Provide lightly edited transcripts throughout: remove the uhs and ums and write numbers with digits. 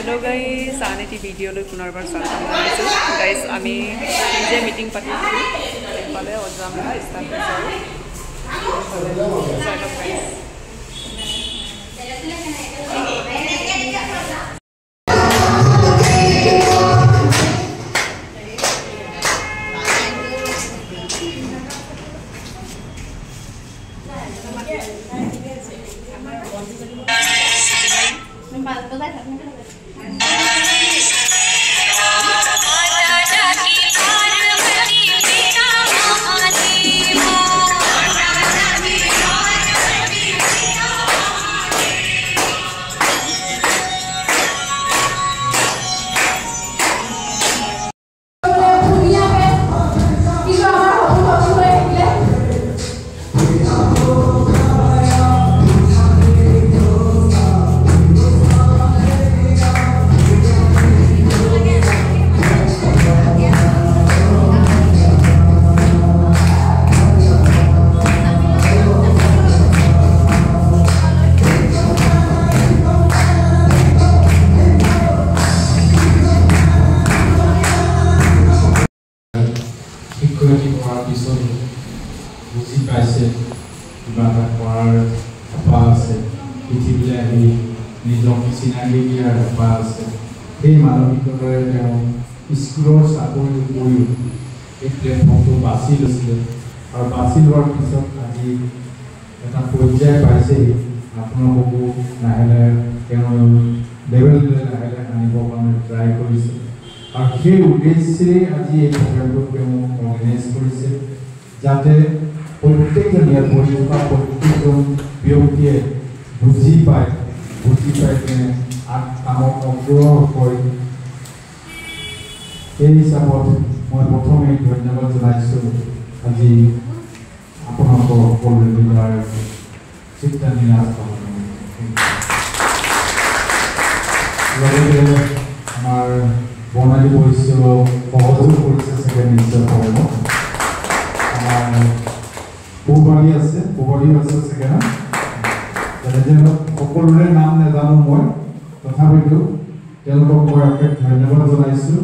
hello guys आनेटी video লৈ পুনৰবাৰ স্বাগতম জনাইছো গাইস আমি নিজে মিটিং পাতিছো এফালে অজামা স্টাৰ্ট বুজি পাইছে কিবা এটা কৰাৰ হেঁপাহ আছে পৃথিৱীলৈ আহি নিজক চিনাকি দিয়াৰ হেঁপাহ আছে সেই মানসিকতাৰে তেওঁ স্কুলৰ চাকৰি কৰিও এই প্লেটফৰ্মটো বাছি লৈছিলে আৰু বাছি লোৱাৰ পিছত আজি এটা পৰ্যায় পাইছেহি আপোনালোকো লাহে লাহে তেওঁ লেভেললৈ লাহে লাহে আনিবৰ কাৰণে ট্ৰাই কৰিছে আৰু সেই উদ্দেশ্যেৰে আজি এই প্ৰগ্ৰামটো তেওঁ অৰ্গেনাইজ কৰিছে যাতে প্ৰত্যেকজন ইয়াত বহি থকা প্ৰত্যেকজন ব্যক্তিয়ে বুজি পায় কিনে কামত অগ্ৰহ কৰে সেই হিচাপত মই প্ৰথমে ধন্যবাদ জনাইছোঁ আজি আপোনালোকৰ সকলোৰে মিলাৰ চিত্ৰানীৰাজ লগতে আমাৰ বৰ্ণালী পৰিচয় সহযোগ কৰিছে চাগে নিশ্চয় হ'ব আমাৰ পূৰ্বালী আছে চাগে না সকলোৰে নাম নাজানো মই তথাপিতো তেওঁলোকক মই অশেষ ধন্যবাদ জনাইছোঁ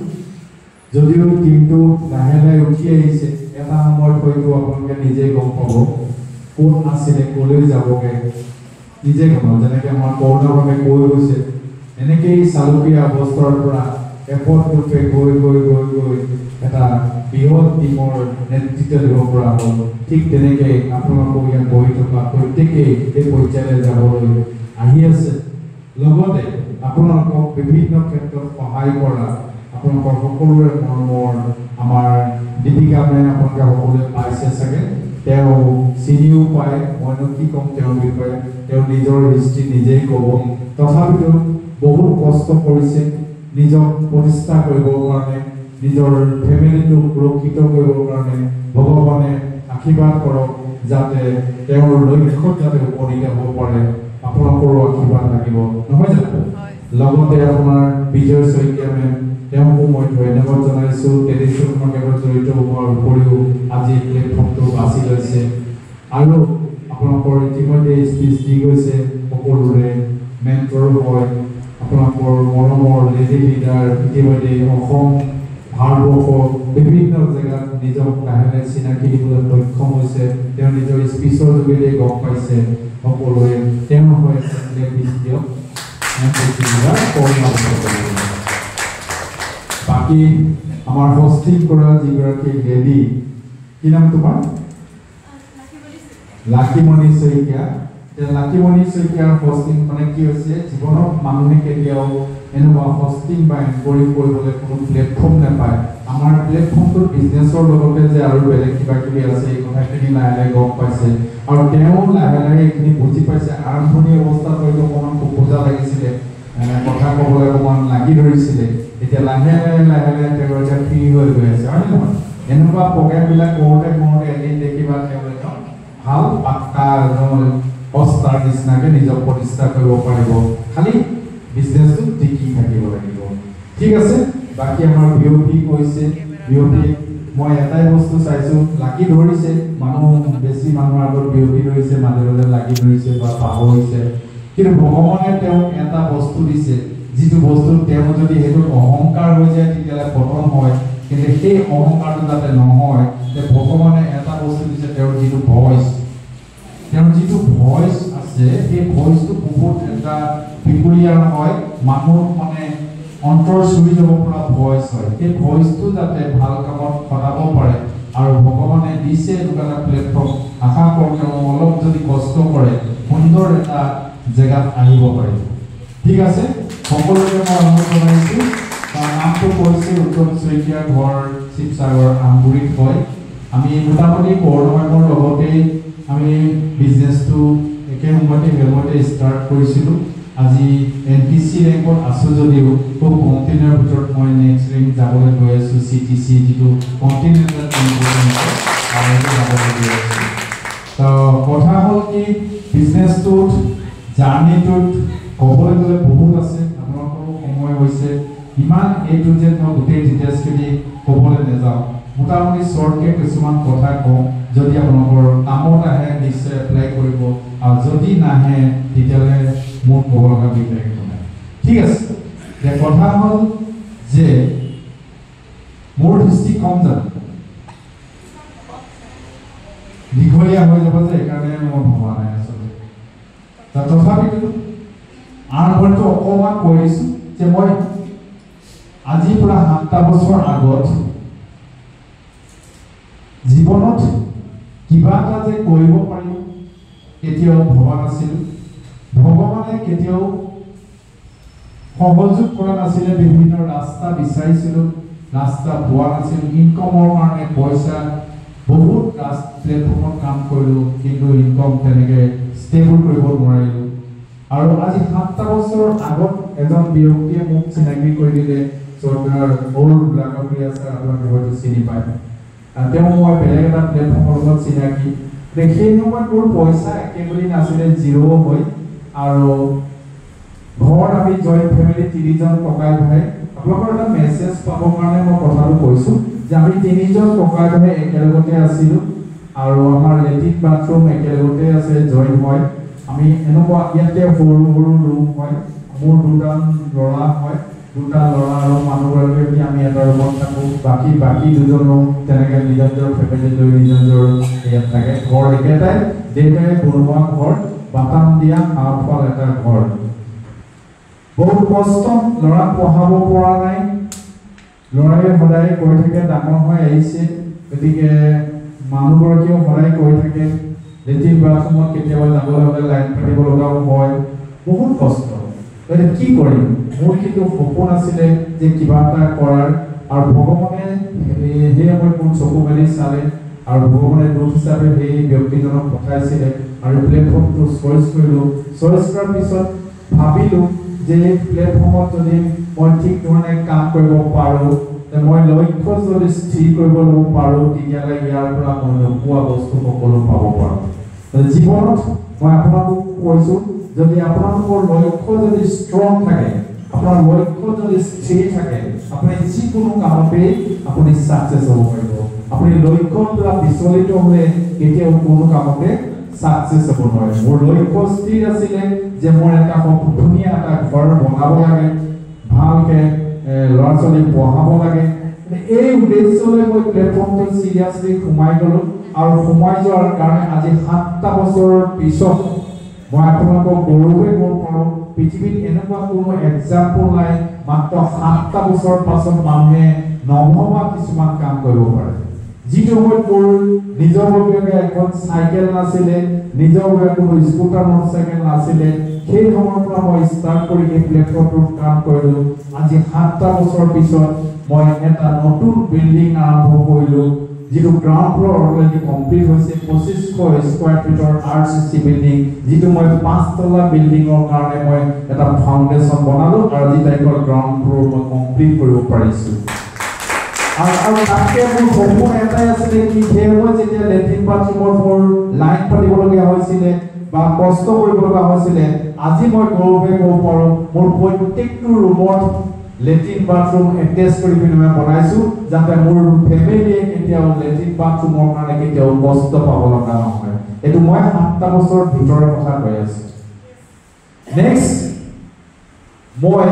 যদিও টিমটো লাহে লাহে উঠি আহিছে এটা সময়ত হয়তো আপোনালোকে নিজে গম পাব ক'ত আছিলে ক'লৈ যাবগৈ নিজে গম পাব যেনেকৈ আমাৰ কৰোণাভাৱে কৈ গৈছে এনেকেই চালুকীয়া অৱস্থাৰ পৰা এপথৰূপে গৈ এটা বৃহৎ টিমৰ নেতৃত্ব দিব পৰা হ'ল ঠিক তেনেকৈ আপোনালোকক ইয়াত বহি থকা প্ৰত্যেকেই এই পৰ্যায়লৈ যাবলৈ আহি আছে লগতে আপোনালোকক বিভিন্ন ক্ষেত্ৰত সহায় কৰা আপোনালোকৰ সকলোৰে মৰমৰ আমাৰ দীপিকা মেম আপোনালোকে সকলোৱে পাইছে চাগে তেওঁ চিনিও পায় মইনো কি ক'ম তেওঁৰ বিষয়ে তেওঁ নিজৰ হিষ্ট্ৰী নিজেই ক'ব তথাপিতো বহুত কষ্ট কৰিছে নিজক প্ৰতিষ্ঠা কৰিবৰ কাৰণে নিজৰ ফেমিলিটোক সুৰক্ষিত কৰিবৰ কাৰণে ভগৱানে আশীৰ্বাদ কৰক যাতে তেওঁৰ লক্ষ্যত যাতে উপনীত হ'ব পাৰে আপোনালোকৰো আশীৰ্বাদ লাগিব নহয় জানো লগতে আপোনাৰ বিজয় শইকীয়া মেম তেওঁকো মই ধন্যবাদ জনাইছোঁ টেলিভিশ্যন কেৱল জড়িত হোৱাৰ উপৰিও আজি প্লেটফৰ্মটো বাছি লৈছে আৰু আপোনালোকৰ ইতিমধ্যে স্পীচ দি গৈছে সকলোৰে মেণ্টৰ হয় আপোনালোকৰ মৰমৰ লেডি লিডাৰ ইতিমধ্যে অসম ভাৰতবৰ্ষ বিভিন্ন জেগাত নিজক লাহে লাহে চিনাকি দিবলৈ সক্ষম হৈছে তেওঁ নিজৰ স্পীচৰ যোগেদি গম পাইছে সকলোৱে তেওঁ হৈ আছে বাকী আমাৰ হোষ্টিং কৰা যিগৰাকী লেডি কি নাম তোমাৰ লাকিমণি শইকীয়া লাকিমণি শইকীয়াৰ হোষ্টিং মানে কি হৈছে জীৱনত মানুহে কেতিয়াও এনেকুৱা হোষ্টিং বা এংকৰিং কৰিবলৈ কোনো প্লেটফৰ্ম নাপায় আমাৰ প্লেটফৰ্মটোৰ বিজনেছৰ লগতে যে আৰু বেলেগ কিবা কিবি আছে এই কথাখিনি লাহে লাহে গম পাইছে আৰু তেওঁ লাহে লাহে এইখিনি বুজি পাইছে আৰম্ভণি অৱস্থাত হয়তো অকণমান খোকোজা লাগিছিলে কথা ক'বলৈ অকণমান লাগি ধৰিছিলে এতিয়া লাহে লাহে তেওঁ এতিয়া ফ্ৰী হৈ গৈ আছে হয় নহয় এনেকুৱা প্ৰগ্ৰেমবিলাক কৰোঁতে এদিন দেখিবা তেওঁ একদম ভাল পাক্কা অস্তাৰ নিচিনাকৈ নিজক প্ৰতিষ্ঠা কৰিব পাৰিব খালি বিজনেছটো টিকি থাকিব লাগিব ঠিক আছে বাকী আমাৰ বিঅপি কৈছে বিঅপি মই এটাই বস্তু চাইছোঁ লাগি ধৰিছে মানুহ বেছি মানুহৰ আগত বিঅপি ধৰিছে মাজে মাজে লাগি ধৰিছে বা পাহৰিছে কিন্তু ভগৱানে তেওঁক এটা বস্তু দিছে যিটো যিটো বস্তু তেওঁ যদি হেতু অহংকাৰ হৈ যায় তেতিয়ালে পতন হয় কিন্তু সেই অহংকাৰটো যাতে নহয় যে ভগৱানে এটা বস্তু দিছে তেওঁৰ যিটো ভয়েস আছে সেই ভয়েসটো বহুত এটা পিকুলিয়াৰ হয় মানুহ মানে অন্তৰ চুৰি যাব পৰা ভয়েস হয় সেই ভয়েসটো যাতে ভাল কামত খটাব পাৰে আৰু ভগৱানে দিছে এটা প্লেটফৰ্ম আশা কৰোঁ অলপ যদি কষ্ট কৰে সুন্দৰ এটা জেগাত আহিব পাৰে ঠিক আছে সকলোকে মই অনুৰোধ জনাইছো নামটো কৈছে উত্তম শইকীয়া ঘৰ শিৱসাগৰ আমগুৰিত হয় আমি মোটামুটি কৰমানৰ লগতে আমি বিজনেছটো একে সময়তে ষ্টাৰ্ট কৰিছিলোঁ আজি এনপিসি ৰেংকত আছো যদিও খুব কণ্টিনিউৰ ভিতৰত মই নেক্সট ৰেংক যাবলৈ গৈ আছো সিটিসি যিটো কণ্টিনিউৰ আৰু যাবলৈ গৈ আছো তো কথা হ'ল কি বিজনেছটোত জাৰ্নিটোত ক'বলৈ গ'লে বহুত আছে আপোনালোকৰ সময় হৈছে ইমান এইটো যে মই গোটেই ডিটেইলছখিনি ক'বলৈ নাযাওঁ মোটামুটি শ্বৰ্টকে কিছুমান কথা কওঁ যদি আপোনালোকৰ কামত আহে নিশ্চয় এপ্লাই কৰিব আৰু যদি নাহে তেতিয়াহ'লে মোৰ ক'ব লগা বিশেষ একো নাই ঠিক আছে এতিয়া কথা হ'ল যে মোৰ দৃষ্টি কম জানো দীঘলীয়া হৈ যাব যে এইকাৰণে মই ভবা নাই আচলতে তথাপিতো আৰম্ভণিটো অকণমান কৈ দিছোঁ যে মই আজি পৰা 7টা বছৰ আগত জীৱনত কিবা এটা যে কৰিব পাৰিম কেতিয়াও ভবা নাছিলোঁ ভগৱানে কেতিয়াও সহযোগ কৰা নাছিলে বিভিন্ন ৰাস্তা বিচাৰিছিলোঁ ৰাস্তা পোৱা নাছিলোঁ ইনকমৰ কাৰণে পইচা বহুত প্লেটফৰ্মত কাম কৰিলোঁ কিন্তু ইনকম তেনেকৈ ষ্টেবল কৰিব নোৱাৰিলোঁ আৰু আজি 7টা বছৰ আগত এজন ব্যক্তিয়ে মোক চিনাকি কৰি দিলে চৰকাৰ অ'ল্ড ব্লাকগুৰি আছে আপোনালোকে হয়তো চিনি পায় তেওঁ মই বেলেগ এটা প্লেটফৰ্মৰ লগত চিনাকি সেই সময়ত মোৰ পইচা একেবাৰে নাছিলে জিৰ' হৈ আৰু ঘৰত আমি জইণ্ট ফেমিলি 3জন ককাই ভাই আপোনালোকৰ এটা মেছেজ পাবৰ কাৰণে মই কথাটো কৈছোঁ যে আমি 3জন ককাই ভাই একেলগতে আছিলোঁ আৰু আমাৰ লেট্ৰিন বাথৰুম একেলগতে আছে জইণ্ট হয় আমি এনেকুৱা ইয়াতে সৰু সৰু ৰুম হয় মোৰ দুটা ল'ৰা হয় দুটা ল'ৰা আৰু মানুহগৰাকী আমি এটা ৰুমত থাকোঁ বাকী দুজন ৰুম তেনেকৈ নিজৰ ফেমিলি লৈ নিজৰ ইয়াত থাকে ঘৰ একেটাই দেউতাই বনোৱা ঘৰ বাটাম দিয়া আউটফাল এটা ঘৰ বহুত কষ্ট ল'ৰা পঢ়াব পৰা নাই ল'ৰাই সদায় কৈ থাকে ডাঙৰ হৈ আহিছে গতিকে মানুহগৰাকীয়েও সদায় কৈ থাকে লেট্ৰিন বাথৰুমত কেতিয়াবা যাবলৈ হ'লে লাইন পাতিব লগাও হয় বহুত কষ্ট গতিকে কি কৰিম মোৰ কিন্তু সপোন আছিলে যে কিবা এটা কৰাৰ আৰু ভগৱানে সেই সময়ত মোৰ চকু মেলি চালে আৰু ভগৱানে দূত হিচাপে সেই ব্যক্তিজনক পঠাইছিলে আৰু প্লেটফৰ্মটো চইচ কৰিলোঁ চইচ কৰাৰ পিছত ভাবিলোঁ যে প্লেটফৰ্মত যদি মই ঠিক ধৰণে কাম কৰিব পাৰোঁ মই লক্ষ্য যদি স্থিৰ কৰিব পাৰোঁ তেতিয়াহ'লে ইয়াৰ পৰা মই নোপোৱা বস্তু সকলো পাব পাৰোঁ জীৱনত মই আপোনালোকক কৈছোঁ যদি আপোনালোকৰ লক্ষ্য যদি ষ্ট্ৰং থাকে আপোনাৰ লক্ষ্য যদি স্থিৰ থাকে আপুনি যিকোনো কামতে আপুনি ছাকচেছ হ'ব পাৰিব আপুনি লক্ষ্যৰ পৰা বিচলিত হ'লে কেতিয়াও কোনো কামতে ছাকচেছ হ'ব নোৱাৰে মোৰ লক্ষ্য স্থিৰ আছিলে যে মোৰ এটা ধুনীয়া এটা ঘৰ বনাব লাগে ভালকৈ ল'ৰা ছোৱালী পঢ়াব লাগে এই উদ্দেশ্যলৈ মই প্লেটফৰ্মটো চিৰিয়াছলি সোমাই গ'লোঁ আৰু সোমাই যোৱাৰ কাৰণে আজি 7টা বছৰৰ পিছত মই আপোনালোকক গৌৰৱে ক'ব পাৰোঁ পৃথিৱীত এনেকুৱা কোনো এক্সাম্পল নাই মাত্ৰ 7টা বছৰ পাছত মানুহে নভবা কিছুমান কাম কৰিব পাৰে যিটো সময়ত মোৰ নিজৰ বাবে এখন চাইকেল নাছিলে নিজৰ বাবে কোনো স্কুটাৰ মটৰচাইকেল নাছিলে সেই সময়ৰ পৰা মই ষ্টাৰ্ট কৰি এই প্লেটফৰ্মটোত কাম কৰিলোঁ আজি 7টা বছৰ পিছত মই এটা নতুন বিল্ডিং আৰম্ভ কৰিলোঁ যিটো গ্ৰাউণ্ড ফ্ল'ৰ অলৰেডি কমপ্লিট হৈছে 2500 স্কোৱাৰ ফিটৰ RCC বিল্ডিং যিটো মই 5তলা বিল্ডিঙৰ কাৰণে মই এটা ফাউণ্ডেশ্যন বনালোঁ আৰু আজি তাইকৰ গ্ৰাউণ্ড ফ্ল'ৰ মই কমপ্লিট কৰিব পাৰিছোঁ আৰু তাকে মোৰ সপোন এটাই আছিলে কি সেই সময়ত যেতিয়া লেট্ৰিন বাথৰুমৰ মোৰ লাইন পাতিবলগীয়া হৈছিলে বা কষ্ট কৰিব লগা হৈছিলে আজি মই গৌৰৱে ক'ব পাৰোঁ মোৰ প্ৰত্যেকটো ৰুমত লেট্ৰিন বাথৰুম এটেচ কৰি পিনে মই বনাইছোঁ যাতে মোৰ ফেমিলিয়ে কেতিয়াও লেট্ৰিন বাথৰুমৰ কাৰণে কেতিয়াও কষ্ট পাব লগা নহয় এইটো মই 7টা বছৰৰ ভিতৰৰ কথা কৈ আছোঁ নেক্সট মই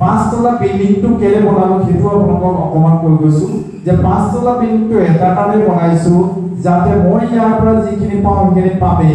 5 তলা বিল্ডিংটো কেলে বনালো সেইটো আপোনাক অকমান কৈ গৈছো যে 5 তলা বিল্ডিংটো এটা কাৰণে বনাইছো যাতে মই ইয়াৰ পৰা যিখিনি পাওঁ সেইখিনি পাবে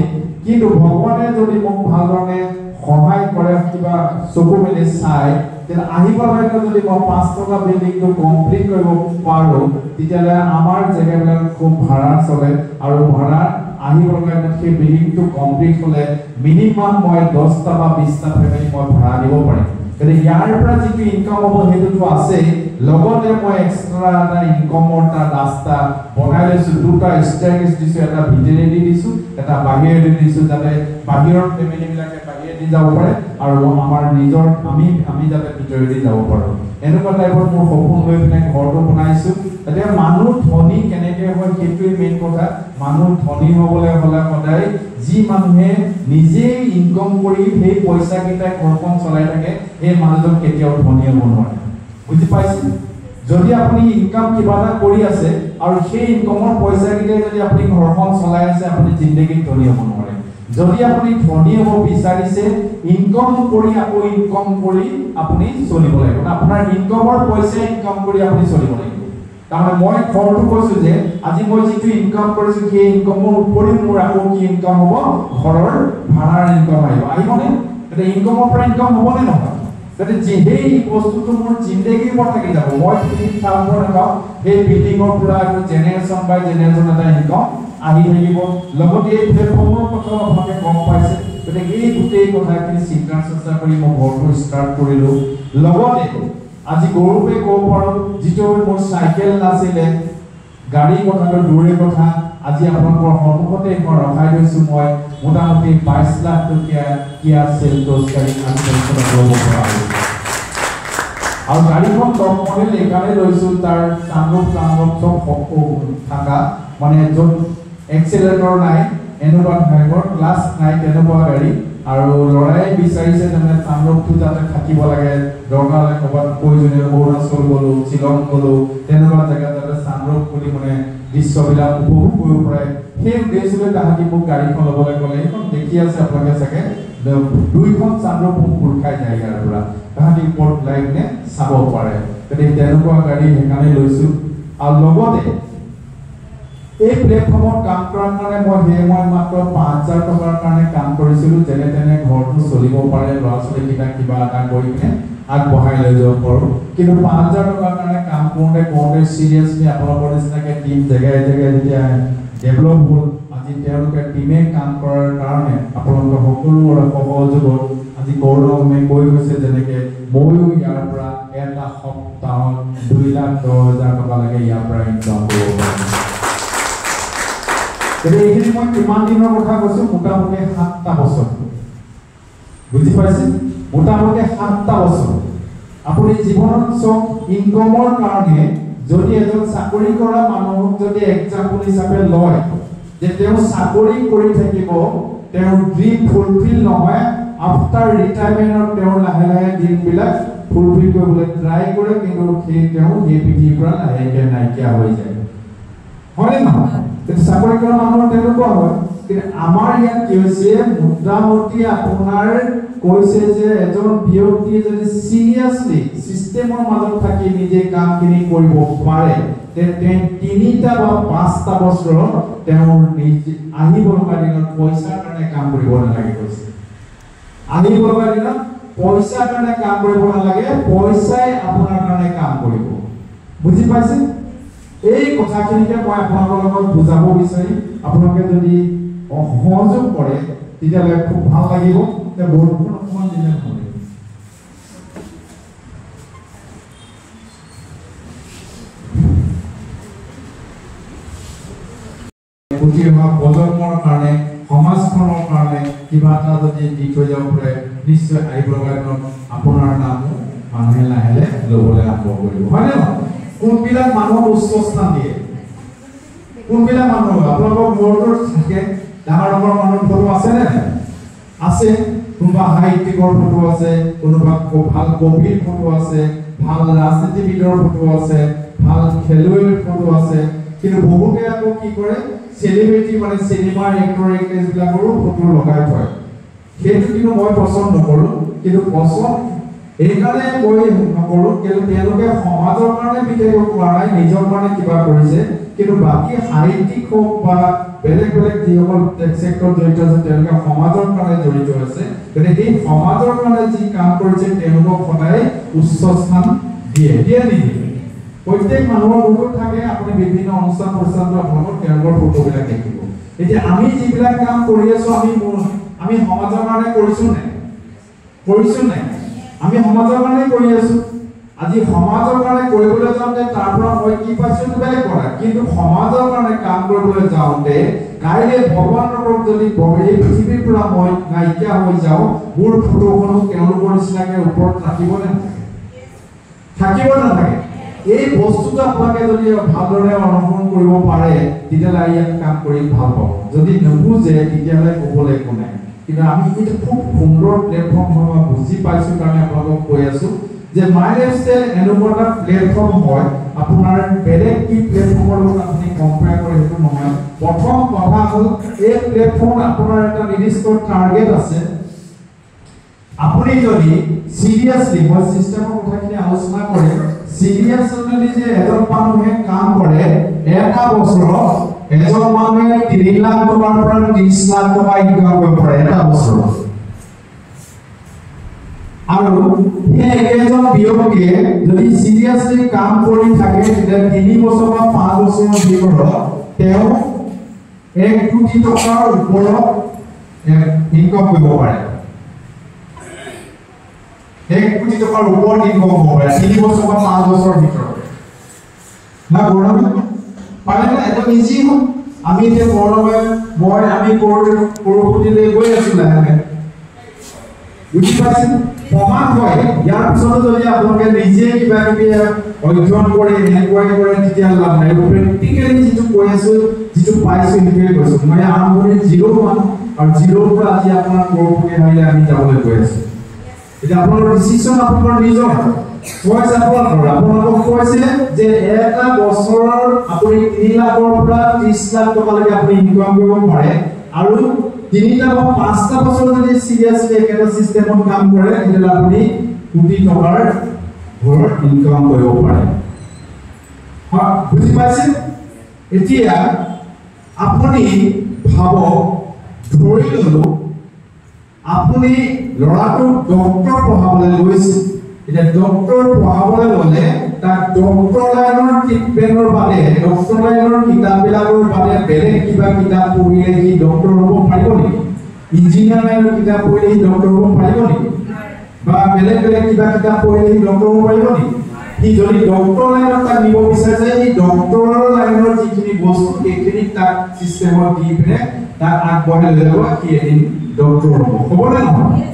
কিন্তু ভগৱানে যদি মোক ভালদৰে সহায় কৰে কিবা চকু মেলি চাই তেনে আহিবলৈ যদি মই 5 তলা বিল্ডিংটো কমপ্লিট কৰিব পাৰো তেতিয়ালে আমাৰ জেগাবিলাক খুব ভাড়া চলে আৰু ভাড়া আহিবলৈ সেই বিল্ডিংটো কমপ্লিট হলে মিনিমাম মই 10টা বা 20টা ফ্যামিলি মই ভাড়া দিব পাৰিম কিন্তু ইয়াৰ পৰা যিটো ইনকাম হ'ব সেইটোতো আছে লগতে মই এক্সট্ৰা এটা ইনকামৰ এটা ৰাস্তা বনাই লৈছো দুটা ষ্টেয়াৰকেছ দিছো এটা ভিতৰেদি দিছো এটা বাহিৰেদি দিছো যাতে বাহিৰৰ ফ্যামিলি বিলাকে বাহিৰেদি যাব পাৰে আৰু আমাৰ নিজৰ আমি যাতে ভিতৰেদি যাব পাৰো এনেকুৱা টাইপৰ মোৰ সপোন লৈ পিনে ঘৰটো বনাইছো এতিয়া মানুহ ধনী কেনেকৈ হয় সেইটোৱে মেইন কথা মানুহ ধনী হ'বলৈ হ'লে সদায় যি মানুহে নিজে ইনকাম কৰি সেই পইচা কেইটা ঘৰখন চলাই থাকে এই মানুহজন কেতিয়াও ধনী হ'ব নোৱাৰে বুজি পাইছে যদি আপুনি ইনকাম কিবা এটা কৰি আছে আৰু সেই ইনকামৰ পইচা কেইটা যদি আপুনি ঘৰখন চলাই আছে আপুনি জিন্দগীত ধনী হ'ব নোৱাৰে যদি আপুনি ধনী হ'ব বিচাৰিছে ইনকাম কৰি আকৌ ইনকাম কৰি আপুনি চলিব লাগিব আপোনাৰ ইনকামৰ পইচা ইনকাম কৰি আপুনি চলিব লাগিব তাৰমানে মই ঘৰটো কৈছো যে আজি মই যিটো ইনকাম কৰিছো সেই ইনকামৰ উপৰি মোৰ আকৌ কি ইনকাম হ'ব ঘৰৰ ভাড়াৰ ইনকাম আহিবনে এটা ইনকামৰ পৰা ইনকাম হ'বনে নহয় যাতে যেই বস্তুটো মোৰ জিন্দগীৰ পৰা থাকি যাব মই ঠিক ঠাক নাপাওঁ সেই বিল্ডিঙৰ পৰা আকৌ জেনেৰেশ্যন বাই জেনেৰেশ্যন এটা ইনকাম আহি থাকিব লগতে এই প্লেটফৰ্মৰ কথা আপোনালোকে গম পাইছে গতিকে এই গোটেই কথাখিনি চিন্তা চৰ্চা কৰি মই ঘৰটো ষ্টাৰ্ট কৰিলোঁ লগতে আজি গৌৰৱে ক'ব পাৰোঁ যিটো মোৰ চাইকেল নাছিলে গাড়ী কথাটো দূৰে কথা আজি আপোনালোকৰ সন্মুখতে মই ৰখাই থৈছোঁ মই মোটামুটি 22 লাখ টকীয়া কিয়া চেলটছ গাড়ী আমি ল'ব পৰা আৰু গাড়ীখন টপ মডেল এইকাৰণে লৈছোঁ তাৰ চানৰুফ চব থকা মানে য'ত এক্সেলেটৰ নাই এনেকুৱা টাইপৰ ক্লাছ নাই তেনেকুৱা গাড়ী আৰু লৰাই বিচাৰিছে মানে চানৰুফটো যাতে থাকিব লাগে দৰকাৰ হ'লে ক'ৰবাত প্ৰয়োজনীয় অৰুণাচল গ'লো শ্বিলং গ'লো তেনেকুৱা জেগাত যাতে চানৰুফ বুলি মানে দৃশ্যবিলাক উপভোগ কৰিব পাৰে সেই উদ্দেশ্যলৈ তাহাঁতি মোক গাড়ীখন ল'বলৈ ক'লে সেইখন দেখি আছে আপোনালোকে চাগে দুইখন চানৰুফ খোল খাই যায় ইয়াৰ পৰা তাহাঁতি ওপৰত ওলাই কিনে চাব পাৰে গতিকে তেনেকুৱা গাড়ী সেইকাৰণে লৈছোঁ আৰু লগতে এই প্লেটফৰ্মত কাম কৰাৰ কাৰণে মই মাত্ৰ 5,000 টকাৰ কাৰণে কাম কৰিছিলোঁ যেনে তেনে ঘৰটো চলিব পাৰে ল'ৰা ছোৱালীকেইটা কিবা এটা কৰি কিনে আগবঢ়াই লৈ যাব পাৰোঁ কিন্তু 5,000 টকাৰ কাৰণে কাম কৰোঁতে চিৰিয়াছলি আপোনালোকৰ নিচিনাকৈ টিম জেগাই যেতিয়া ডেভেলপ হ'ল আজি তেওঁলোকে টিমে কাম কৰাৰ কাৰণে আপোনালোকৰ সকলোৰে সহযোগত আজি গৌৰৱে কৈ গৈছে যেনেকৈ ময়ো ইয়াৰ পৰা এটা সপ্তাহত 2,10,000 টকা লাগে ইয়াৰ পৰা ইনকাম কৰিব পাৰিম এইখিনি মই কিমান দিনৰ কথা কৈছোঁ মোটামুটি 7টা বছৰ বুজি পাইছে মোটামুটি 7টা বছৰ আপুনি জীৱনত চব ইনকামৰ কাৰণে যদি এজন চাকৰি কৰা মানুহক যদি এক্সাম্পল হিচাপে লয় যে তেওঁ চাকৰি কৰি থাকিব তেওঁৰ ড্ৰিম ফুলফিল নহয় আফটাৰ ৰিটায়াৰমেণ্টত তেওঁৰ লাহে লাহে দিনবিলাক ফুলফিল কৰিবলৈ ট্ৰাই কৰে কিন্তু তেওঁ সেই পৃথিৱীৰ পৰা লাহেকৈ নাইকিয়া হৈ যায় হয়নে নহয় চাকৰি কৰা মানুহৰ তেনেকুৱা হয় কিন্তু আমাৰ ইয়াত কি হৈছে মোটামুটি আপোনাৰ কৈছে যে এজন ব্যক্তিয়ে যদি চিৰিয়াছলি চিষ্টেমৰ মাজত থাকি নিজে কামখিনি কৰিব পাৰে তেন্তে 3টা বা 5টা বছৰত তেওঁৰ নিজে আহিব লগা দিনত পইচাৰ কাৰণে কাম কৰিব নালাগে কৈছে আহিব লগা দিনত পইচাৰ কাৰণে কাম কৰিব নালাগে পইচাই আপোনাৰ কাৰণে কাম কৰিব বুজি পাইছে এই কথাখিনিকে মই আপোনালোকৰ লগত বুজাব বিচাৰিম আপোনালোকে যদি সহযোগ কৰে তেতিয়াহ'লে খুব ভাল লাগিব বৰষুণ অকণমান দিলে ভাল লাগিব উঠি অহা প্ৰজন্মৰ কাৰণে সমাজখনৰ কাৰণে কিবা এটা যদি দি থৈ যাব পাৰে নিশ্চয় আহিব লগা দিনত আপোনাৰ নামো মানুহে লাহে লাহে ল'বলৈ আৰম্ভ কৰিব হয়নে নহয় কোনবিলাক মানুহক উচ্চ স্থান দিয়ে কোনবিলাক মানুহ আপোনালোকৰ ঘৰটোত থাকে ডাঙৰ ডাঙৰ মানুহৰ ফটো আছেনে আছে কোনোবা সাহিত্যিকৰ ফটো আছে কোনোবা ভাল কবিৰ ফটো আছে ভাল ৰাজনীতিবিদৰ ফটো আছে ভাল খেলুৱৈৰ ফটো আছে কিন্তু বহুতে আকৌ কি কৰে সেলিব্ৰিটি মানে সিনেমাৰ এক্টৰ এক্ট্ৰেছবিলাকৰো ফটো লগাই থয় সেইটো কিন্তু মই পছন্দ নকৰোঁ কিন্তু পছন্দ এইকাৰণে মই নকৰো কিন্তু তেওঁলোকে সমাজৰ কাৰণে বিশেষ কৰা নাই নিজৰ কাৰণে কিবা কৰিছে কিন্তু বাকি সাহিত্যিক হোক বা বেলেগ বেলেগ যিসকল সেক্টৰ জড়িত আছে তেওঁলোকে সমাজৰ কাৰণে জড়িত আছে গতিকে এই সমাজৰ কাৰণে যি কাম কৰিছে তেওঁলোকক সদায় উচ্চ স্থান দিয়ে নিদিয়ে প্ৰত্যেক মানুহৰ ফটো থাকে আপুনি বিভিন্ন অনুষ্ঠান প্ৰতিষ্ঠানত আপোনালোকৰ তেওঁলোকৰ ফটোবিলাক দেখিব এতিয়া আমি যিবিলাক কাম কৰি আছো আমি সমাজৰ কাৰণে কৰিছো নাই আমি সমাজৰ কাৰণে কৰি আছো আজি সমাজৰ কাৰণে কৰিবলৈ যাওঁতে তাৰ পৰা মই কি পাইছো বেলেগ কৰা কিন্তু সমাজৰ কাৰণে কাম কৰিবলৈ যাওঁতে কাইলে ভগৱানৰ যদি এই পৃথিৱীৰ পৰা মই নাইকিয়া হৈ যাওঁ মোৰ ফটোখনো তেওঁলোকৰ নিচিনাকে ওপৰত থাকিব নাথাকে এই বস্তুটো আপোনালোকে যদি ভালদৰে অনুসৰণ কৰিব পাৰে তেতিয়াহ'লে ইয়াত কাম কৰি ভাল পাব যদি নুবুজে তেতিয়াহ'লে ক'বলৈ একো নাই কিন্তু আমি এটা খুব সুন্দৰ প্লেটফৰ্ম হয় বুজি পাইছো কাৰণে আপোনালোকক কৈ আছো যে মাই লাইফষ্টাইল এনেকুৱা এটা প্লেটফৰ্ম হয় আপোনাৰ বেলেগ কি প্লেটফৰ্মৰ লগত আপুনি কম্পেয়াৰ কৰি সেইটো নহয় প্ৰথম কথা হ'ল এই প্লেটফৰ্মত আপোনাৰ এটা নিৰ্দিষ্ট টাৰ্গেট আছে আপুনি যদি সিৰিয়াসলি মই সিস্টেমৰ কথাখিনি আলোচনা কৰিম সিৰিয়াসলি যে এজন মানুহে কাম কৰে এটা বছৰত এজন মানুহে 3 লাখ টকাৰ পৰা 30 লাখ টকা ইনকাম কৰিব পাৰে এটা বছৰত আৰু এই এজন ব্যক্তিয়ে যদি সিৰিয়াসলি কাম কৰি থাকে তেতিয়া 3 বছৰ বা 5 বছৰৰ ভিতৰত তেওঁ 1 কোটি টকাৰ ওপৰত ইনকাম কৰিব পাৰে 1 কোটি টকাৰ ওপৰত ইনকাম হ'ব পাৰে 3 বছৰ বা 5 বছৰৰ ভিতৰত না গৌৰৱ পাৰে না এটা ইজি হয় আমি যে গৌৰৱে মই আমি কৰোপতিলৈ গৈ আছো লাহে বুজি পাইছে সমান হয় ইয়াৰ পিছত যদি আপোনালোকে নিজে কিবা কিবি অধ্যয়ন কৰে এনকোয়াৰি কৰে তেতিয়া লাভ নাই প্ৰেক্টিকেলি যিটো কৈ আছো যিটো পাইছো সেইটোৱে কৈছো মই আৰম্ভণি 0 আৰু 0 পৰা আজি আপোনাৰ কৰোপতি হ'লে আমি যাবলৈ গৈ আছো এটা আপোনালোকৰ ডিসিশন আপোনালোকৰ নিজৰ চয়েস আপোনালোকক কৈছে যে এটা বছৰৰ আপুনি 3 লাখৰ পৰা 30 লাখ টকালৈকে আপুনি ইনকাম কৰিব পাৰে আৰু 3টা বা 5টা বছৰ যদি সিৰিয়াসলি এটা সিস্টেমত কাম কৰে তেতিয়াহ'লে আপুনি কোটি টকাৰ ঘৰ ইনকাম কৰিব পাৰে হয় বুজি পাইছে এতিয়া আপুনি ভাবক ধৰি ললো আপুনি লৰাটো ডক্টৰ পঢ়াবলৈ গৈছে এটা ডক্টৰ পঢ়াবলৈ গলে তাক ডক্টৰ লাইনৰ ট্ৰিটমেন্টৰ বাবে ডক্টৰ লাইনৰ কিতাপবিলাকৰ বাবে বেলেগ কিবা কিতাপ পঢ়িলে কি ডক্টৰ হ'ব পাৰিব নেকি ইঞ্জিনিয়াৰ লাইনৰ কিতাপ পঢ়িলে ডক্টৰ হ'ব পাৰিব নেকি বা বেলেগ কিবা কিতাপ পঢ়িলে ডক্টৰ হ'ব পাৰিব নেকি কি যদি ডক্টৰ লাইনত তাক নিব বিচাৰে এই ডক্টৰৰ লাইনৰ যিখিনি বস্তু এইখিনি তাক সিস্টেমত দি পিনে তাক আগবঢ়াই লৈ যাব কি এদিন ডক্টৰ হ'ব নে নহয়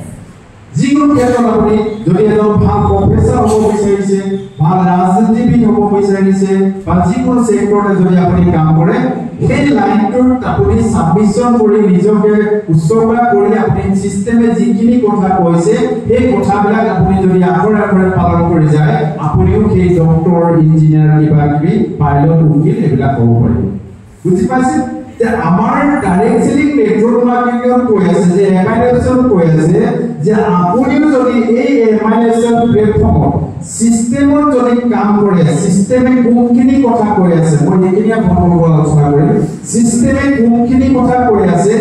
যিকোনো ক্ষেত্ৰত আপুনি যদি এজন ভাল প্ৰফেসৰ হ'ব বিচাৰিছে ভাল ৰাজনীতিবিদ হ'ব বিচাৰিছে বা যিকোনো সেক্টৰতে যদি আপুনি কাম কৰে সেই লাইনটোত আপুনি সাবমিশন কৰি নিজকে উৎসৰ্গা কৰি আপুনি সিস্টেমে যিখিনি কথা কৈছে এই কথাবিলাক আপুনি যদি আগৰে পালন কৰি যায় আপুনিও সেই ডক্টৰ ইঞ্জিনিয়াৰ কিবা কিবি পাইলট উকিল এইবিলাক হ'ব পাৰিব বুজি পাইছে যে আমাৰ ডাইৰেক্ট সেলিং নেটৱৰ্ক মাৰ্কেটিং কৈ আছে যে এমাইনেশন কৈ আছে যে আপুনিও যদি এই এমাইনেশন প্লেটফৰ্মত সিস্টেমৰ যদি কাম কৰে সিস্টেমে কোনখিনি কথা কৈ আছে মই এইখিনি আপোনালোকৰ আলোচনা কৰিম সিস্টেমে কোনখিনি কথা কৈ আছে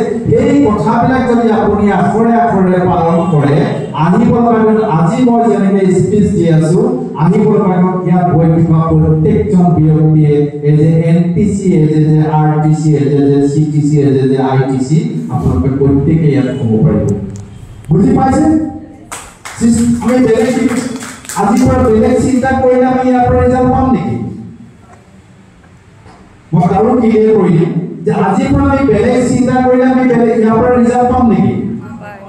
এই কথাবিলাক যদি আপুনি আখৰে পালন কৰে আহিবলগা আজি মই যেনেকৈ স্পিচ দি আছো আহিবলগা ইয়াত বৈঠক প্ৰত্যেকজন ব্যক্তিয়ে এই যে এনটিসি এই যে আৰটিসি এই যে সিটিসি এই যে আইটিসি আপোনালোকে প্ৰত্যেককে ইয়াত ক'ব পাৰিব বুজি পাইছে আমি বেলেগ আজি পৰা বেলেগ চিন্তা কৰিলে আমি ইয়াৰ পৰা ৰিজাল্ট পাম নেকি মই আৰু ক্লিয়াৰ কৰিম যে আজি পৰা আমি বেলেগ চিন্তা কৰিলে আমি বেলেগ ইয়াৰ পৰা ৰিজাল্ট পাম নেকি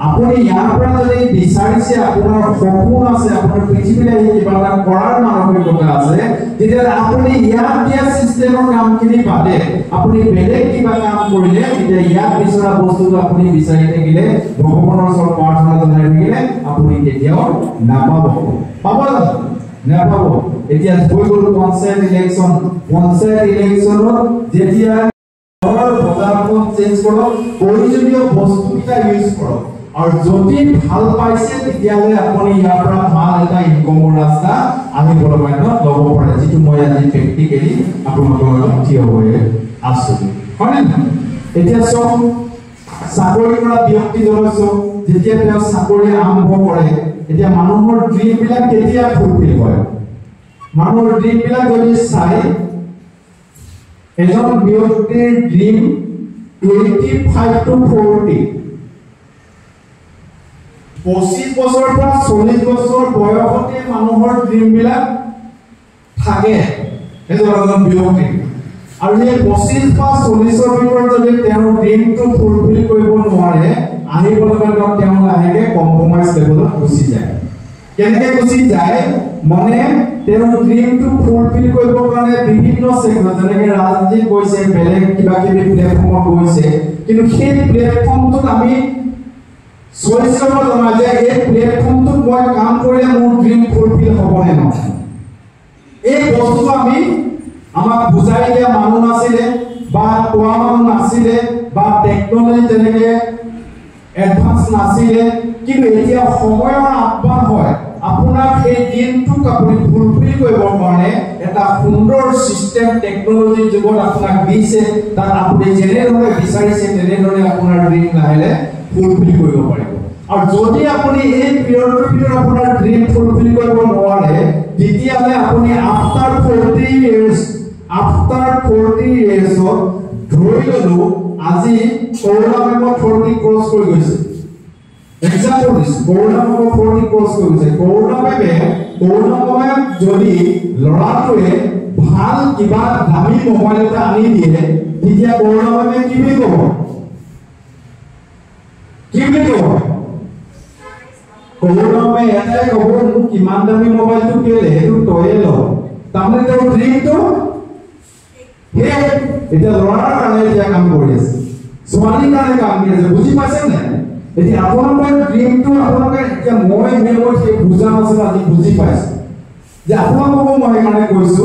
আপুনি ইয়াৰ পৰা যদি বিচাৰিছে আপোনাৰ সপোন আছে আপোনাৰ পৃথিৱীলৈ কিবা এটা কৰাৰ মানসিকতা আছে তেতিয়া আপুনি ইয়াত দিয়া সিস্টেমৰ কামখিনি বাদে আপুনি বেলেগ কিবা কাম কৰিলে তেতিয়া ইয়াত বিচৰা বস্তুটো আপুনি বিচাৰি থাকিলে ভগৱানৰ ওচৰত প্ৰাৰ্থনা জনাই থাকিলে আপুনি কেতিয়াও নাপাব পাব নাপাব এতিয়া হৈ গ'ল পঞ্চায়ত ইলেকশ্যনত যেতিয়া বজাৰখন চেঞ্জ কৰক প্ৰয়োজনীয় বস্তুকেইটা ইউজ কৰক আৰু যদি ভাল পাইছে তেতিয়ালে আপুনি ইয়াৰ পৰা ভাল এটা ইনকমৰ ৰাস্তা আহিবলৈ ল'ব পাৰে যিটো মই আজি প্ৰেক্টিকেলি আপোনালোকৰ লগত থিয় হৈ আছো হয়নে নহয় এতিয়া চব চাকৰি কৰা ব্যক্তিজনৰ চব যেতিয়া তেওঁ চাকৰি আৰম্ভ কৰে এতিয়া মানুহৰ ড্ৰিম বিলাক কেতিয়া ফুলফিল হয় মানুহৰ ড্ৰিম বিলাক যদি চাই এজন ব্যক্তিৰ ড্ৰিম 25 to 40 25 বছৰৰ পৰা 40 বছৰ বয়সতে মানুহৰ ড্ৰিম বিলাক থাকে এজন ব্যক্তি আৰু এই 25 বা 40 ৰ ভিতৰত যদি তেওঁৰ ড্ৰিমটো ফুলফিল কৰিব নোৱাৰে আহিবলৈ তেওঁ লাহেকে কম্প্ৰমাইজ লেভেলত গুচি যায় কেনেকৈ গুচি যায় মানে তেওঁৰ ড্ৰিমটো ফুলফিল কৰিবৰ কাৰণে বিভিন্ন সেক্টৰ যেনেকৈ ৰাজনীতি গৈছে বেলেগ কিবা কিবি প্লেটফৰ্মত গৈছে কিন্তু সেই প্লেটফৰ্মটোত আমি চইচ কৰিব জনা যে এই প্লেটফৰ্মটোত মই কাম কৰিলে মোৰ ড্ৰিম ফুলফিল হ'ব নে নহয় এই বস্তুটো আমি আমাক বুজাই দিয়া মানুহ নাছিলে বা কোৱা মানুহ নাছিলে বা টেকনলজি যেনেকৈ এডভান্স নাছিলে কিন্তু এতিয়া সময়ৰ আহ্বান হয় আপোনাৰ সেই দিনটোক আপুনি ফুলফিল কৰিবৰ কাৰণে এটা সুন্দৰ সিস্টেম টেকনলজি যুগত আপোনাক দিছে তাত আপুনি যেনেদৰে বিচাৰিছে তেনেদৰে আপোনাৰ ড্ৰিম লাহে ফুলফিল কৰিব পাৰিব আৰু যদি আপুনি এই পিৰিয়ডৰ ভিতৰত আপোনাৰ ড্ৰিম ফুলফিল কৰিব নোৱাৰে তেতিয়াহ'লে আপুনি আফটাৰ 40 years ধৰি ললো আজি কৰোনা বেমত 40 ক্ৰছ কৰি গৈছে এক্সাম্পল দিছো কৰোনা বেমত 40 ক্ৰছ কৰি গৈছে কৰোনা বেমত যদি লৰাটোৱে ভাল কিবা দামী মোবাইল এটা আনি দিয়ে তেতিয়া কৰোনা বেমে কি বুলি ক'ব কৰোনা বেমে এটাই ক'ব মোক কিমান দামী মোবাইলটো কেলে সেইটো তয়ে ল তাৰমানে তেওঁৰ ড্ৰিমটো এতিয়া লৰাৰ কাৰণে এতিয়া কাম কৰি আছে ছোৱালীৰ কাৰণে কাম কৰি আছে বুজি পাইছে নে এতিয়া আপোনালোকৰ ড্ৰিমটো আপোনালোকে এতিয়া মই সেই বুজা নাছিল আজি বুজি পাইছো যে আপোনালোকক মই সেইকাৰণে কৈছো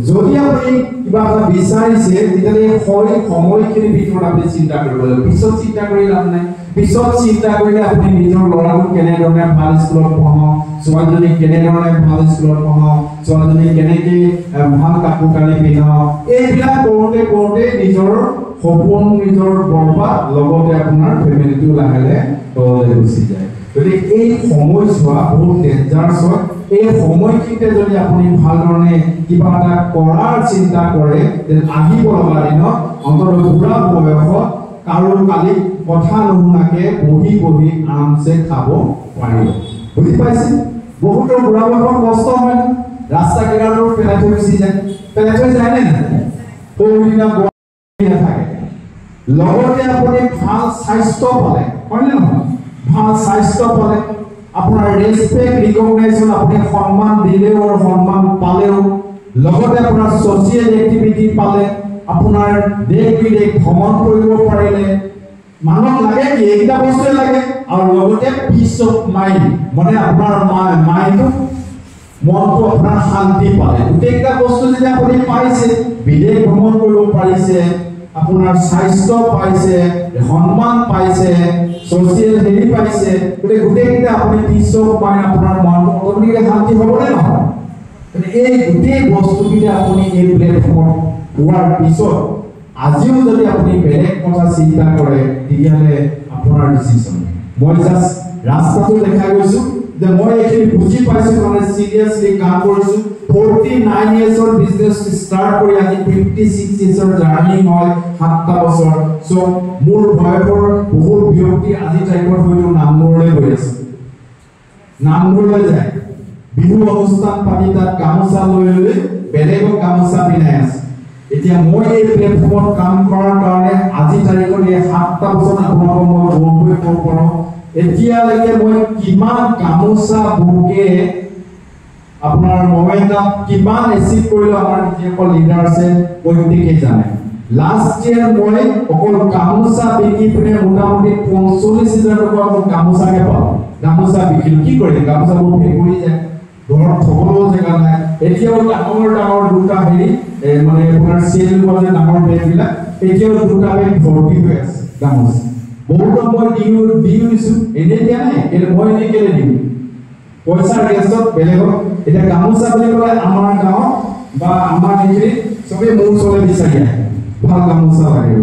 যদি আপুনি কিবা এটা বিচাৰিছে তেতিয়াহ'লে সময়খিনিৰ ভিতৰত আপুনি চিন্তা কৰিব লাগিব পিছত চিন্তা কৰি লাভ নাই পিছত চিন্তা কৰিলে আপুনি নিজৰ ল'ৰাটোক কেনেধৰণে ভাল স্কুলত পঢ়াওঁ ছোৱালীজনীক কেনেধৰণে ভাল স্কুলত পঢ়াওঁ ছোৱালীজনীক কেনেকৈ ভাল কাপোৰ কানি পিন্ধাওঁ এইবিলাক কৰোঁতে নিজৰ সপোন নিজৰ বৰবাদ লগতে আপোনাৰ ফেমিলিটো লাহে লাহে তললৈ গুচি যায় গতিকে এই সময়ছোৱা বহুত ডেঞ্জাৰাছ হয় এই সময়খিনিতে যদি আপুনি ভাল ধৰণে কিবা এটা কৰাৰ চিন্তা কৰে তেন্তে আহিব লগা দিনত অন্তত বুঢ়া বয়সত কাৰো কালি কথা নুশুনাকে বহি আৰামছে খাব পাৰিব বুজি পাইছে বহুতো বুঢ়া বয়সত কষ্ট হয় ৰাস্তা কিনাৰটো পেলাই থৈ গুচি যায় পেলাই থৈ যায় নে সৰুদিনা নাথাকে লগতে আপুনি ভাল স্বাস্থ্য পালে হয়নে নহয় ভাল স্বাস্থ্য পালে আপোনাৰ ৰেসপেক্ট ৰিকগনাইজেশন আপুনি সন্মান দিলেও আৰু সন্মান পালেও লগতে আপোনাৰ সোশিয়েল এক্টিভিটি পালে আপোনাৰ দেশ বিদেশ ভ্ৰমণ কৰিব পাৰিলে মানুহক লাগে কি এইটা বস্তুৱে লাগে আৰু লগতে পিস অফ মাইন্ড মানে আপোনাৰ মাইন্ড মনটো আপোনাৰ শান্তি পালে গোটেইটা বস্তু যদি আপুনি পাইছে বিদেশ ভ্ৰমণ কৰিব পাৰিছে আপোনাৰ স্বাস্থ্য পাইছে সন্মান পাইছে সোশিয়েল হেৰি পাইছে গোটেইটা আপুনি পিস অফ মাইন্ড আপোনাৰ মনটো অট'মেটিকলি শান্তি হ'বনে নহয় এই গোটেই বস্তুকেইটা আপুনি এই প্লেটফৰ্মত পোৱাৰ পিছত আজিও যদি আপুনি বেলেগ কথা চিন্তা কৰে তেতিয়াহ'লে আপোনাৰ ডিসিশন মই জাস্ট ৰাস্তাটো দেখাই গৈছো যে মই এইখিনি বুজি পাইছো মানে সিৰিয়াসলি কাম কৰিছো 49 ইয়াৰ্ছৰ বিজনেছ ষ্টাৰ্ট কৰি আজি 56 ইয়াৰ্ছৰ জাৰ্নি হয় 7টা বছৰ সো মোৰ বয়সৰ বহুত ব্যক্তি আজি টাইমত হয়তো নামঘৰলৈ গৈ আছে নামঘৰলৈ যায় বিহু অনুষ্ঠান পাতি তাত গামোচা লৈ বেলেগক গামোচা পিন্ধাই আছে এতিয়া মই এই প্লেটফৰ্মত কাম কৰাৰ কাৰণে আজি তাৰিখত এই 7টা বছৰ আপোনালোকক মই গৌৰৱ কৰিব পাৰোঁ এতিয়ালৈকে মই কিমান গামোচা বুকে আপোনাৰ মোবাইলত কিমান এচিভ কৰিলো আমাৰ যিসকল লিডাৰ আছে প্ৰত্যেকেই জানে লাষ্ট ইয়াৰ মই অকল গামোচা বিকি পিনে মোটামুটি 45,000 টকা মই গামোচাকে পালোঁ গামোচা বিকিলো কি কৰিম গামোচাবোৰ ফেকুৰি যায় ঘৰত থবলৈও জেগা নাই এতিয়াও ডাঙৰ দুটা হেৰি মানে আপোনাৰ চেল কৰে ডাঙৰ বেগবিলাক এতিয়াও দুটা বেগ ভৰ্তি হৈ আছে গামোচা বহুত মই দিছো এনে দিয়া নাই এনে মই এনে কেলে দিম পইচাৰ গেছত বেলেগক এটা গামোচা বুলি ক'লে আমাৰ গাঁও বা আমাৰ এইখিনি সবে মোৰ চলে বিচাৰি আহে ভাল গামোচা লাগে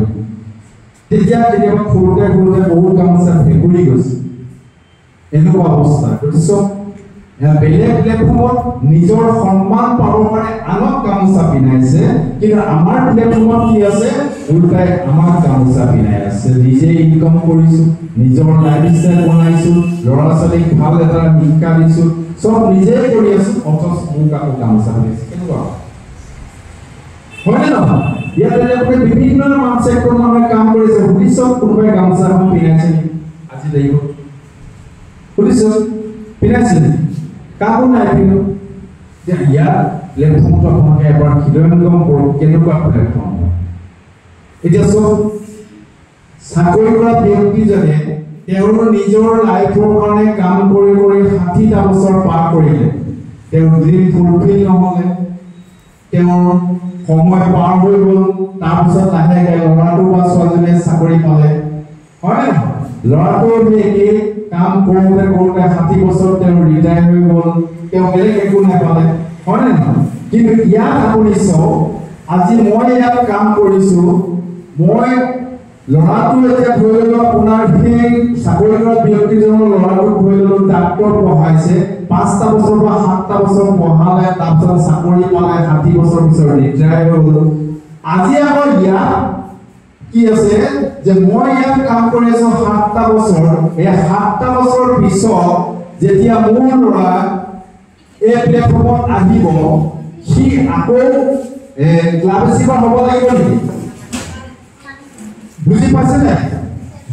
তেতিয়া কেতিয়াবা সৰুতে বহুত গামোচা ভেকুৰি গৈছে এনেকুৱা অৱস্থা গতিকে বেলেগ প্লেটফৰ্মত নিজৰ সন্মান পাবৰ কাৰণে আনক গামোচা পিন্ধাইছে কিন্তু আমাৰ প্লেটফৰ্মত কি আছে উল্টাই আমাক গামোচা পিন্ধাই আছে নিজে ইনকাম কৰিছো নিজৰ লাইফষ্টাইল বনাইছো ল'ৰা ছোৱালীক ভাল এটা শিক্ষা দিছো সব নিজে কৰি আছো অথচ মোক আকৌ গামোচা পিন্ধাইছে কেনেকুৱা হয় নহয় ইয়াতে আপুনি বিভিন্ন মান চেক্টৰ মানুহে কাম কৰিছে পুলিচত কোনোবাই গামোচা পিন্ধাইছে আজি দেখিব পুলিচত পিন্ধাইছে কাকো নাই কিন্তু ইয়াৰ প্লেটফৰ্মটো আপোনালোকে এবাৰ হৃদয়ংগম কৰক কেনেকুৱা প্লেটফৰ্ম এতিয়া চব চাকৰি কৰা ব্যক্তিজনে তেওঁৰ নিজৰ লাইফৰ কাৰণে কাম কৰি 60টা বছৰ পাৰ কৰিলে তেওঁৰ ড্ৰিম ফুলফিল নহ'লে তেওঁৰ সময় পাৰ হৈ গ'ল তাৰপিছত লাহেকে ল'ৰাটো বা ছোৱালীজনীয়ে চাকৰি পালে হয় ল'ৰাটোৰ একে কাম কৰোঁতে 60 বছৰ তেওঁ ৰিটায়াৰ হৈ গ'ল তেওঁ বেলেগ একো নাপালে হয় নে নহয় কিন্তু ইয়াত আপুনি চাওক আজি মই ইয়াত কাম কৰিছো মই ল'ৰাটো এতিয়া ধৰি লওক আপোনাৰ সেই চাকৰি কৰা ব্যক্তিজনৰ ল'ৰাটোক ধৰি লওক ডাক্তৰ পঢ়াইছে 5টা বছৰ বা 7টা বছৰ পঢ়ালে তাৰপিছত চাকৰি পালে 60 বছৰ পিছত ৰিটায়াৰ হৈ গ'ল আজি আমাৰ ইয়াত কি আছে যে মই ইয়াত কাম কৰি আছো 7টা বছৰ এই 7টা বছৰ পিছত যেতিয়া মোৰ ল'ৰা এই প্লেটফৰ্মত আহিব সি আকৌ ক্লাব চিপাৰ হ'ব লাগিব নেকি বুজি পাইছে নে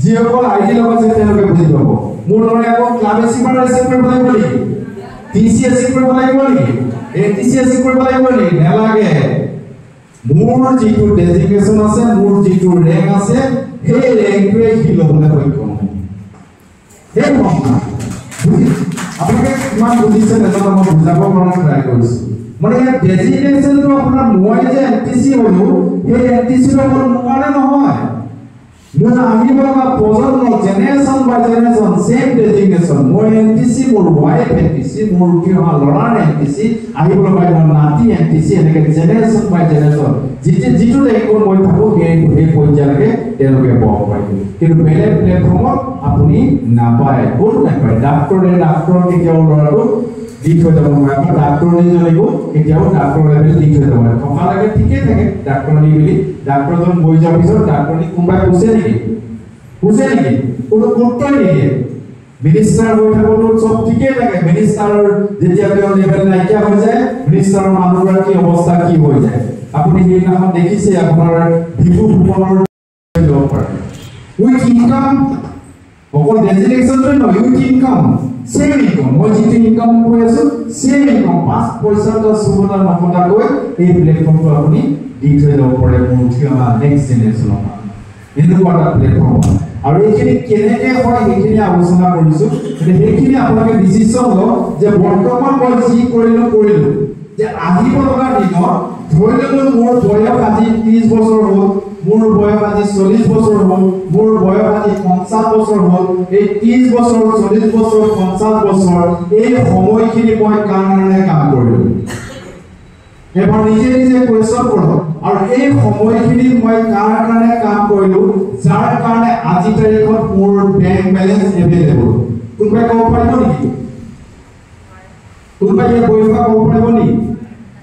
যিসকল আইডি লগত আছে তেওঁলোকে বুজি পাব মোৰ ল'ৰাই আকৌ ক্লাব চিপাৰ ৰিচিভ কৰিব লাগিব নেকি টিচিএস কৰিব লাগিব নেকি এটিচিএস কৰিব লাগিব নেকি নালাগে মোৰ যিটো ডেজিগনেশ্যন আছে মোৰ যিটো ৰেংক আছে সেই ৰেংকটোৱে সি ল'বলৈ সক্ষম হয় সেই ভাৱনা আপোনালোকে কিমান বুজিছে নাজানো মই বুজাবৰ কাৰণে ট্ৰাই কৰিছো মানে ইয়াত ডেজিগনেশ্যনটো আপোনাৰ মই যে এনটিচি হ'লো সেই এনটিচিৰ লগত মোৰ কাৰণে নহয় মোৰ আহিব লগা প্ৰজন্ম জেনেৰেশ্যন বাই জেনেৰেশ্যন চেম ডেজিগনেশ্যন মই এনটিচি মোৰ ৱাইফ এনটিচি মোৰ কি হয় ল'ৰাৰ এনটিচি আহিব লগা মোৰ নাতি এনটিচি এনেকৈ জেনেৰেশ্যন বাই জেনেৰেশ্যন যিটো ৰেংকত মই থাকোঁ সেই পৰ্যায়লৈকে তেওঁলোকে পাব পাৰিব কিন্তু বেলেগ প্লেটফৰ্মত আপুনি নাপায় ক'তো নাপায় ডাক্তৰে কেতিয়াও ল'ৰাটো দি থৈ যাব নোৱাৰে ডাক্তৰনীজনীকো কেতিয়াও ডাক্তৰ লেভেল দি থৈ যাব নোৱাৰে থকালৈকে ঠিকেই থাকে ডাক্তৰনী বুলি ডাক্তৰজন বহি যোৱাৰ পিছত ডাক্তৰনী কোনোবাই পুছে নেকি কোনো গুৰুত্বই নিদিয়ে মিনিষ্টাৰ হৈ থাকোঁতো চব ঠিকেই থাকে মিনিষ্টাৰৰ যেতিয়া তেওঁৰ লেভেল নাইকিয়া হৈ যায় মিনিষ্টাৰৰ মানুহগৰাকী অৱস্থা কি হৈ যায় আপুনি সেইদিনাখন দেখিছে আপোনাৰ ভিভু ভূপনৰ ল'ব পাৰে উইথ ইনকাম অকল ডেজিগনেশ্যনটোৱে নহয় উইথ ইনকাম সেম ইনকাম মই যিটো ইনকাম কৰি আছো সেম ইনকাম 5 পইচা সুবিধা নপতাকৈ এই প্লেটফৰ্মটো আপুনি দি থৈ যাব পাৰে মোৰ নেক্সট জেনেৰেশ্যনৰ এনেকুৱা এটা প্লেটফৰ্ম আৰু এইখিনি কেনেকৈ হয় সেইখিনি আলোচনা কৰিছো সেইখিনি আপোনালোকে ডিচিশ্যন লওক যে বৰ্তমান মই যি কৰিলো যে আহিব লগা দিনত ধৰি লওক মোৰ বয়স আজি 30 বছৰ হ'ল মোৰ বয়স আজি 40 বছৰ হ'ল মোৰ বয়স আজি 50 বছৰ হ'ল এই 30 বছৰ 40 বছৰ 50 বছৰ এই সময়খিনি মই কাৰণে কাম কৰিলো এবাৰ নিজে কোৱেশ্যন কৰক আৰু এই সময়খিনি মই কাৰ কাৰণে কাম কৰিলো যাৰ কাৰণে আজি তাৰিখত মোৰ বেংক বেলেন্স এভেইলেবল কোনোবাই ক'ব পাৰিব নেকি কোনোবাই এই বয়সা ক'ব পাৰিব নেকি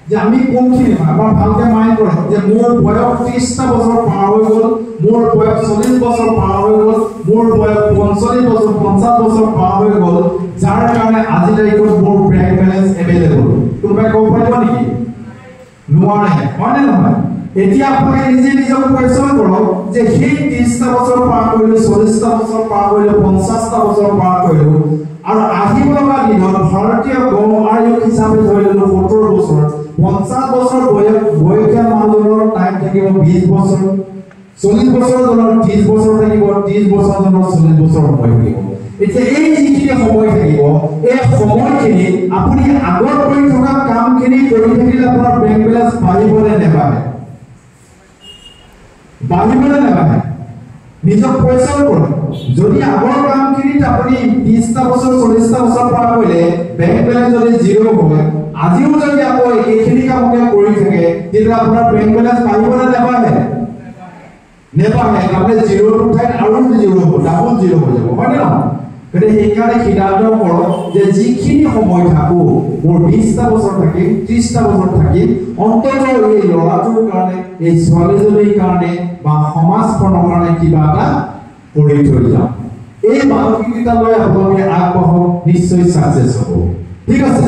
যে আমি কোনখিনি আমাৰ ভালকে মাইণ্ড কৰক যে মোৰ বয়স 30টা বছৰ পাৰ হৈ গ'ল মোৰ বয়স 40 বছৰ পাৰ হৈ গ'ল মোৰ বয়স 45 বছৰ 50 বছৰ পাৰ হৈ গ'ল যাৰ কাৰণে আজি তাৰিখত মোৰ বেংক বেলেন্স এভেইলেবল কোনোবাই ক'ব পাৰিব নেকি নোৱাৰে হয় নে নহয় এতিয়া আপোনালোকে নিজক কোৱেশ্যন কৰক যে সেই 30টা বছৰ পাৰ কৰিলো 40টা বছৰ পাৰ কৰিলো 50টা বছৰ পাৰ কৰিলো আৰু আহিব লগা দিনত ভাৰতীয় গণ আয়োগ হিচাপে ধৰি ললো 70 বছৰ 50 বছৰ বয়সীয়া মানুহজনৰ টাইম থাকিব 20 বছৰ 40 বছৰজনৰ 30 বছৰ থাকিব 30 বছৰজনৰ 40 বছৰ সময় থাকিব এতিয়া এই যিখিনি সময় থাকিব এই সময়খিনি আপুনি আগৰ কৰি থকা কামখিনি কৰি থাকিলে আপোনাৰ বেংক বেলেন্স বাঢ়িবনে নাবাঢ়ে নিজক পৰিচয় কৰক যদি আগৰ কামখিনিত আপুনি 30টা বছৰ 40টা বছৰ পাৰ কৰিলে বেংক বেলেঞ্চ যদি জিৰ' হয় আজিও যদি আপুনি এইখিনি কামকে কৰি থাকে তেতিয়া আপোনাৰ বেংক বেলেঞ্চ বাঢ়িব নে নাবাঢ়ে নেবাঢ়ে আপুনি জিৰ'ৰ ঠাইত আৰু জিৰ' হ'ব ডাবল জিৰ' হৈ যাব হয় নে নহয় গতিকে সেইকাৰণে সিদ্ধান্ত কৰক যে যিখিনি সময় থাকো মোৰ 20টা বছৰ থাকিম 30টা বছৰ থাকিম অন্ততঃ এই ল'ৰাটোৰ কাৰণে এই ছোৱালীজনীৰ কাৰণে বা সমাজখনৰ কাৰণে কিবা এটা কৰি থৈ যাম এই মানসিকতা লৈ আপোনালোকে আগবঢ়ক নিশ্চয় সাকসেস হ'ব ঠিক আছে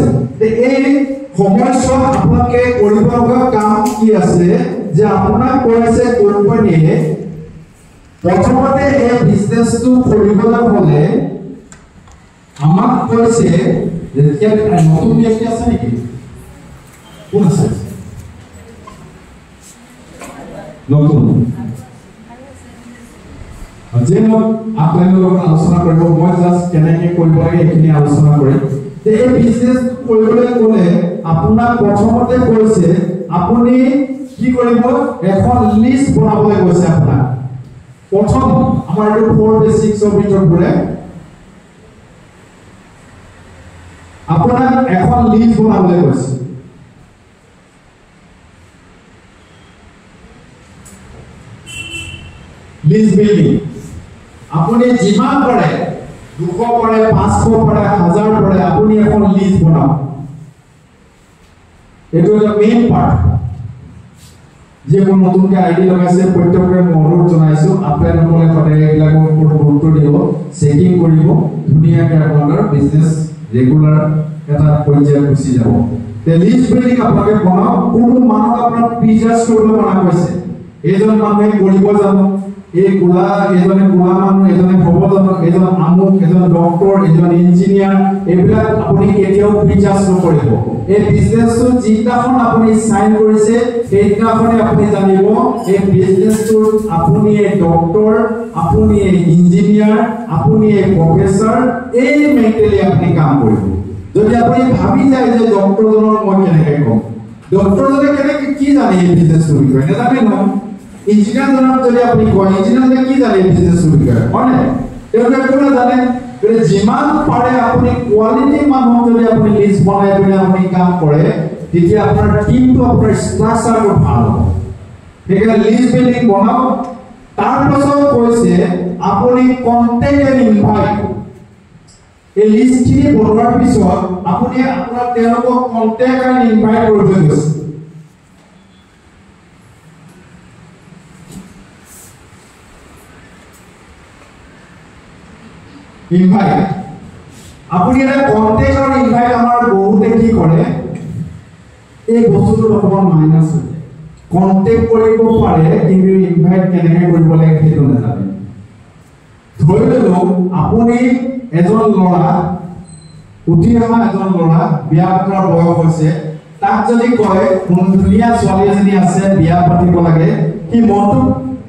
এই সময়ছোৱাত আপোনালোকে কৰিব লগা কাম কি আছে যে আপোনাক কৈছে কোম্পানীয়ে প্ৰথমতে এই বিজনেছটো কৰিবলৈ হ'লে আমাক কৈছে যে নতুন ব্যক্তি আছে নেকি কোন আছে নতুন যে মই আপোনালোকৰ লগত আলোচনা কৰিব মই জাষ্ট কেনেকৈ কৰিব লাগে এইখিনি আলোচনা কৰিম যে এই বিজনেছ কৰিবলৈ গ'লে আপোনাক প্ৰথমতে কৈছে আপুনি কি কৰিব এখন লিষ্ট বনাবলৈ কৈছে আপোনাক প্ৰথম আমাৰ এইটো 4 বেসিক্সৰ ভিতৰত পৰে আপোনাক এখন লিষ্ট বনাবলৈ কৈছে লিষ্ট বিল্ডিং আপুনি যিমান পাৰে 200 পাৰে 500 পাৰে 1000 পাৰে আপুনি এখন লিষ্ট বনাওক এটো এটা মেইন পাৰ্ট যে কোন নতুনকে আইডি লগাইছে প্ৰত্যেকৰে অনুৰোধ জনাইছো আপোনালোকে নকলে সদায় এইবিলাকৰ ওপৰত গুৰুত্ব দিব চেকিং কৰিব ধুনীয়াকৈ আপোনালোকৰ বিজনেছ ৰেগুলাৰ এটা পৰ্যায়ত গুচি যাব তে লিষ্ট বিল্ডিং আপোনালোকে বনাওক কোনো মানুহ আপোনাক পিজাজ কৰিবলৈ মনা কৈছে এজন মানুহে কৰিব জানো এই গোলা এজনে গোলা মানুহ এজনে হ'ব জানো এজন আমুক এজন ডক্টৰ এজন ইঞ্জিনিয়াৰ এইবিলাক আপুনি কেতিয়াও পিজাজ নকৰিব এই বিজনেছটো যিদিনাখন আপুনি সাইন কৰিছে সেইদিনাখনে আপুনি জানিব এই বিজনেছটোৰ আপুনি ডক্টৰ আপুনি ইঞ্জিনিয়াৰ আপুনি প্ৰফেসৰ এই মেন্টেলি আপুনি কাম কৰিব যদি আপুনি ভাবি যায় যে ডক্টৰজনৰ মই কেনেকৈ কম ডক্টৰজনে কেনেকৈ কি জানে এই বিজনেছটোৰ বিষয়ে নেজানে ন ইঞ্জিনিয়াৰ জনক যদি আপুনি কয় ইঞ্জিনিয়াৰে কি জানে বিজনেছৰ বিষয়ে হয়নে তেওঁলোকে কোনো জানে যিমান পাৰে আপুনি কোৱালিটি মানুহ যদি আপুনি লিষ্ট বনাই পিনে আপুনি কাম কৰে তেতিয়া আপোনাৰ টিমটো আপোনাৰ ষ্ট্ৰাকচাৰটো ভাল হ'ব সেইকাৰণে লিষ্ট বিল্ডিং বনাওক তাৰপাছত কৈছে আপুনি কন্টেক্ট এণ্ড ইনভাইট এই লিষ্টখিনি বনোৱাৰ পিছত আপুনি আপোনাৰ তেওঁলোকক কন্টেক্ট এণ্ড ইনভাইট কৰিবলৈ কৈছে ইনভাইট আপুনি এটা কন্টেক্ট আৰু ইনভাইট আমাৰ বহুতে কি কৰে এই বস্তুটো অকমান মাইনাস হৈ যায় কন্টেক্ট কৰিব পাৰে কিন্তু ইনভাইট কেনেকৈ কৰিব লাগে সেইটো নাজানে ধৰি লওক আপুনি এজন ল'ৰা উঠি অহা এজন ল'ৰা বিয়া পতাৰ বয়স হৈছে তাক যদি কয় কোন ধুনীয়া ছোৱালী এজনী আছে বিয়া পাতিব লাগে সি মনটো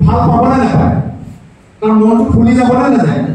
ভাল পাবনে নাপায় তাৰ মনটো ফুলি যাবনে নাযায়